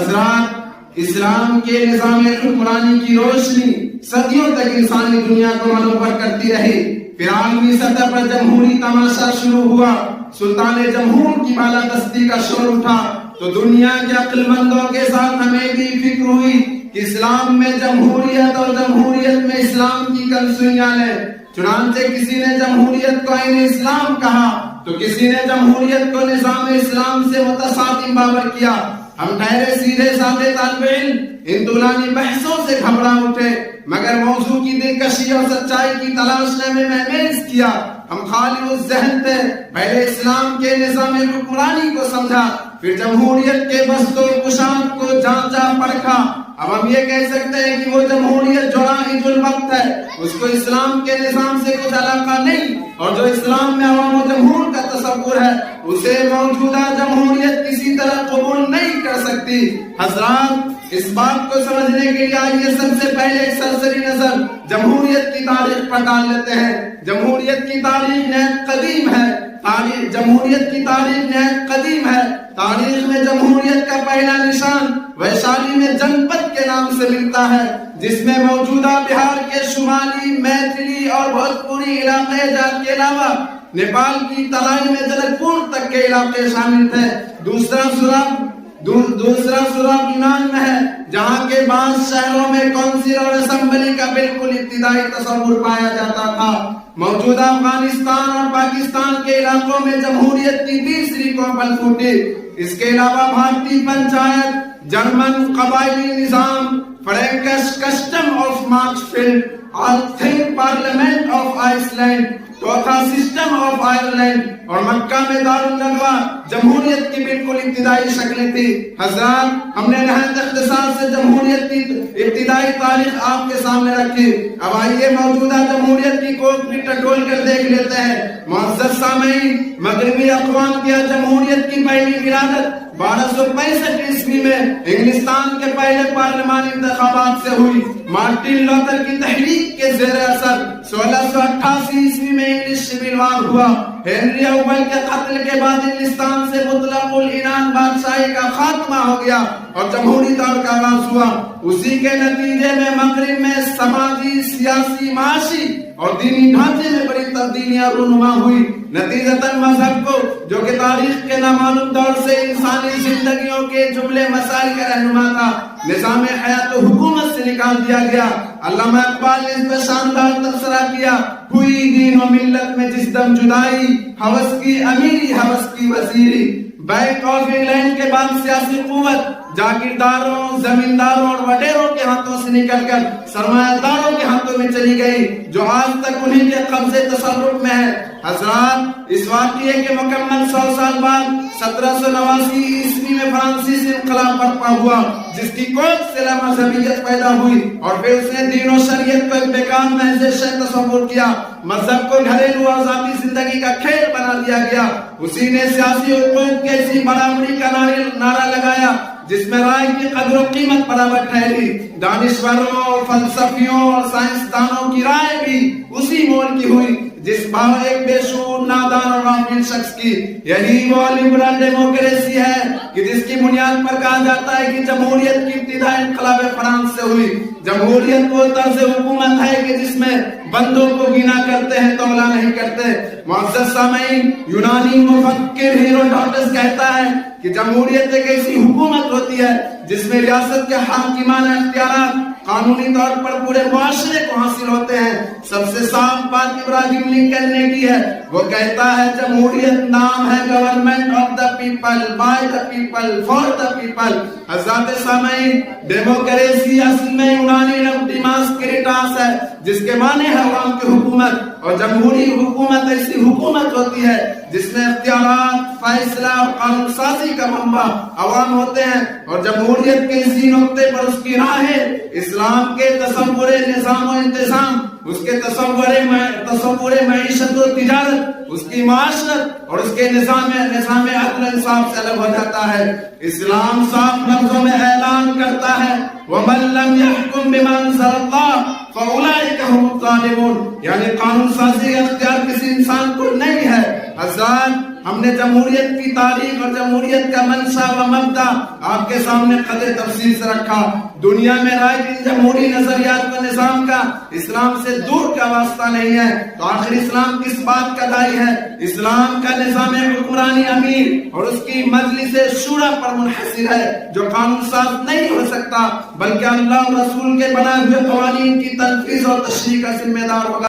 حضرات، اسلام کے نظام حکمرانی کی روشنی صدیوں تک انسانی دنیا کو منور کرتی رہی۔ پھر عالمی سطح پر جمہوری تماشا شروع ہوا، سلطان جمہور کی بالادستی کا شور اٹھا، تو دنیا کے عقل مندوں کے ساتھ ہمیں بھی فکر ہوئی کہ اسلام میں جمہوریت اور جمہوریت میں اسلام کی کنسوئیاں لیں۔ چنانچہ کسی نے جمہوریت کو عین اسلام کہا تو کسی نے جمہوریت کو نظام اسلام سے متصادم باور کیا۔ ہم ٹھہرے سیدھے سادے طالب علم ان طولانی بحثوں سے گھبرا اٹھے، مگر موضوع کی دلکشی اور سچائی کی تلاش نے محظ کیا۔ ہم خالی اس ذہن تھے، پہلے اسلام کے نظام حکمرانی کو سمجھا، پھر جمہوریت کے بست و کشاد کو جانچا پرکھا۔ اب ہم یہ کہہ سکتے ہیں کہ وہ جمہوریت جو رائج الوقت ہے، اس کو اسلام کے نظام سے کچھ علاقہ نہیں، اور جو اسلام میں عوام و جمہور کا تصور ہے اسے موجودہ جمہوریت کسی طرح قبول نہیں کر سکتی۔ حضرات، اس بات کو سمجھنے کے لیے آئیے سب سے پہلے ایک سرسری نظر جمہوریت کی تاریخ پر ڈال لیتے ہیں۔ جمہوریت کی تاریخ نہایت قدیم ہے۔ جمہوریت کی تاریخ نہایت قدیم ہے۔ تاریخ میں جمہوریت کا پہلا نشان ویشالی میں جنپت کے نام سے ملتا ہے، جس میں موجودہ بہار کے شمالی میتھلی اور بھوجپوری علاقے کے علاوہ نیپال کی ترائی میں جنک پور تک کے علاقے شامل تھے۔ دوسرا سراغ یونان میں ہے، جہاں کے بعض شہروں میں کونسل اور اسمبلی کا بالکل ابتدائی تصور پایا جاتا تھا۔ موجودہ افغانستان اور پاکستان کے علاقوں میں جمہوریت کی تیسری کوپل پھوٹی۔ اس کے علاوہ بھارتی پنچایت، جرمن قبائلی نظام، Frankish custom of Marchfield, Althing parliament of Iceland, چوتھا سسٹم آف آئرلینڈ اور مکہ میں دارالندوا جمہوریت کی بالکل ابتدائی شکلیں تھی۔ حضرات، ہم نے نہایت اختصار سے جمہوریت کی ابتدائی تاریخ آپ کے سامنے رکھی۔ اب آئیے موجودہ جمہوریت کی کوٹری ٹٹول کر دیکھ لیتے ہیں۔ معزز سامعین، مغربی اقوام کی جمہوریت کی پہلی ولادت 1265 عیسوی میں انگلستان کے پہلے پارلیمانی انتخابات سے ہوئی۔ مارٹن لوتھر کی تحریک کے زیر اثر 1688 عیسوی میں انگلش سول وار ہوا۔ ہنری اول کے قتل کے بعد انگلستان سے مطلق العنان بادشاہی کا خاتمہ ہو گیا اور جمہوری دور کا آغاز ہوا۔ اسی کے نتیجے میں مغرب میں سماجی، سیاسی، معاشی اور دینی ڈھانچے میں بڑی تبدیلیاں رونما ہوئی۔ نتیجتاً مذہب کو، جو کہ تاریخ کے نامعلوم دور سے انسانی زندگیوں کے جملے مسائل کا رہنما تھا، نظام حیات و حکومت سے نکال دیا گیا۔ علامہ اقبال نے اس پر شاندار تبصرہ کیا: ہوئی دین و ملت میں جس دم جدائی، ہوس کی امیری ہوس کی وزیری۔ بینک آف انگلینڈ کے بعد سیاسی قوت جاگیرداروں، زمینداروں اور وڈیروں کے ہاتھوں سے نکل کر سرمایہ داروں کے ہاتھوں میں چلی گئی، جو آج تک انہیں کے قبضے تصرف میں ہے۔ حضرات، اس واقعے کے مکمل 100 سال بعد 1789 عیسوی میں فرانسیسی انقلاب برپا ہوا، جس کی کوکھ سے مذہبیت پیدا ہوئی، اور پھر اس نے دین و شریعت کو ایک بیکار محض شے تصور کیا۔ مذہب کو گھریلو اور ذاتی زندگی کا کھیل بنا دیا گیا۔ اسی نے سیاسی حقوق کی ایسی برابری کا نعرہ لگایا جس میں رائے کی قدر و قیمت برابر ٹھہری۔ دانشوروں، فلسفیوں اور سائنسدانوں کی رائے بھی اسی مول کی ہوئی جس بھاو ایک بے شعور، نادان اور غافل شخص کی۔ یہی وہ لبرل ڈیموکریسی ہے کہ جس کی بنیاد پر کہا جاتا ہے کہ جمہوریت کی ابتدا انقلاب فرانس سے ہوئی۔ جمہوریت وہ طرز حکومت ہے کہ جس میں بندوں کو گنا کرتے ہیں، تولا نہیں کرتے۔ معزز سامعین، یونانی مفکر ہیروڈوٹس کہتا ہے کہ جمہوریت ایک ایسی حکومت ہوتی ہے جس میں ریاست کے حاکمانہ اختیارات قانونی طور پر پورے معاشرے کو حاصل ہوتے ہیں۔ سب سے صاف بات ابراہیم لنکن نے کی ہے، وہ کہتا ہے جمہوریت نام ہے government of the people, by the people, for the people. حضرات سامعین، ڈیموکریسی اصل میں یونانی لفظ ڈیماسکریٹاس ہے، جس کے معنی ہے عوام کی حکومت، اور جمہوری حکومت ایسی حکومت ہوتی ہے جس میں اختیارات، فیصلہ اور قانون سازی کا منبع عوام ہوتے ہیں، اور جمہوریت کے اسی نقطے پر اس کی راہ ہے اسلام کے تصور نظام و انتظام، اس کے تصور معیشت و تجارت، اس کی معاشرت اور اس کے نظام عدل و انصاف سے الگ ہو جاتا ہے۔ اسلام صاف لفظوں میں اعلان کرتا ہے وَمَن لَّمْ يَحْكُم بِمَا أَنزَلَ اللَّهُ فَأُولَٰئِكَ هُمُ الظَّالِمُونَ، یعنی قانون سازی کا اختیار کسی انسان کو نہیں ہے۔ حضرات، ہم نے جمہوریت کی تاریخ اور جمہوریت کا منشا و مبدا آپ کے سامنے قدر تفصیل سے رکھا. دنیا میں رائج ان جمہوری نظریات و نظام کا اسلام سے دور کا واسطہ نہیں ہے. تو آخر اسلام کس بات کا داعی ہے؟ اسلام کا نظام حکمرانی امیر اور اس کی مجلس شورا پر منحصر ہے، جو قانون ساز نہیں ہو سکتا بلکہ اللہ اور رسول کے بنائے ہوئے قوانین کی تنفیذ اور تشریح کا ذمہ دار ہوگا.